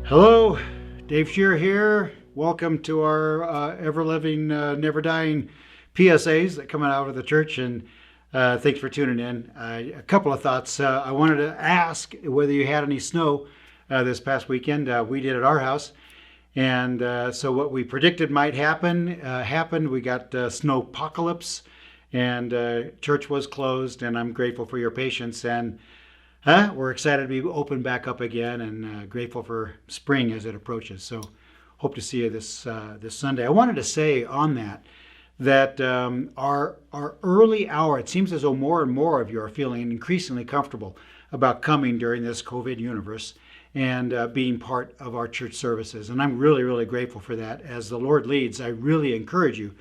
Hello, Dave Shear here. Welcome to our ever-living, never-dying PSAs that come out of the church, and thanks for tuning in. A couple of thoughts. I wanted to ask whether you had any snow this past weekend. We did at our house, and so what we predicted might happen happened. We got snowpocalypse, and church was closed, and I'm grateful for your patience. And we're excited to be open back up again, and grateful for spring as it approaches. So hope to see you this Sunday. I wanted to say on that our early hour, it seems as though more and more of you are feeling increasingly comfortable about coming during this COVID universe and being part of our church services. And I'm really, really grateful for that. As the Lord leads, I really encourage you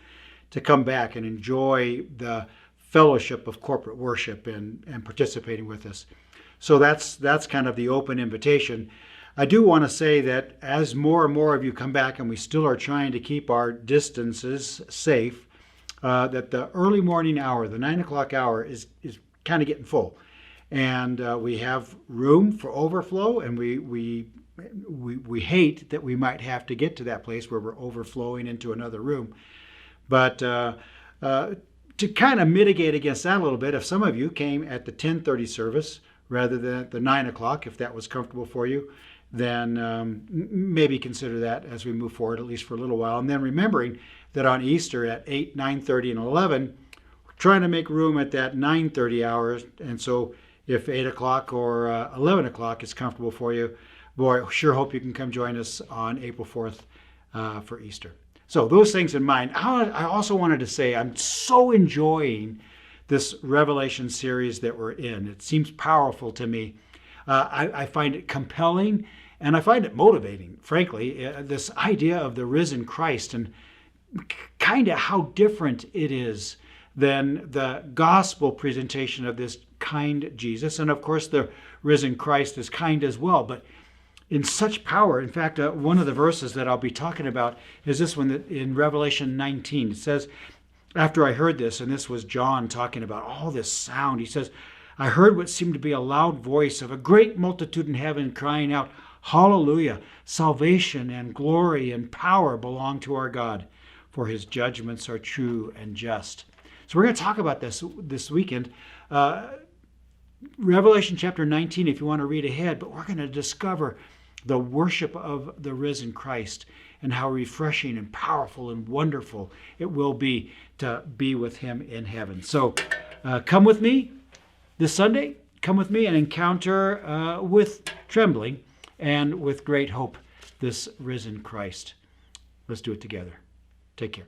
to come back and enjoy the fellowship of corporate worship and participating with us. So that's kind of the open invitation. I do want to say that as more and more of you come back, and we still are trying to keep our distances safe, that the early morning hour, the 9 o'clock hour, is kind of getting full. And we have room for overflow, and we hate that we might have to get to that place where we're overflowing into another room. But to kind of mitigate against that a little bit, if some of you came at the 10:30 service, rather than at the 9 o'clock, if that was comfortable for you, then maybe consider that as we move forward, at least for a little while. And then remembering that on Easter at 8, 9:30, and 11, we're trying to make room at that 9:30 hour. And so if 8 o'clock or 11 o'clock is comfortable for you, boy, sure hope you can come join us on April 4th for Easter. So those things in mind. I also wanted to say I'm so enjoying this Revelation series that we're in. It seems powerful to me. I find it compelling, and I find it motivating, frankly, this idea of the risen Christ and kind of how different it is than the gospel presentation of this kind Jesus. And of course, the risen Christ is kind as well, but in such power. In fact, one of the verses that I'll be talking about is this one in Revelation 19. It says, after I heard this, and this was John talking about all this sound, he says, I heard what seemed to be a loud voice of a great multitude in heaven crying out, Hallelujah! Salvation and glory and power belong to our God, for his judgments are true and just. So we're going to talk about this weekend. Revelation chapter 19, if you want to read ahead, but we're going to discover the worship of the risen Christ and how refreshing and powerful and wonderful it will be to be with him in heaven. So come with me this Sunday. Come with me and encounter with trembling and with great hope this risen Christ. Let's do it together. Take care.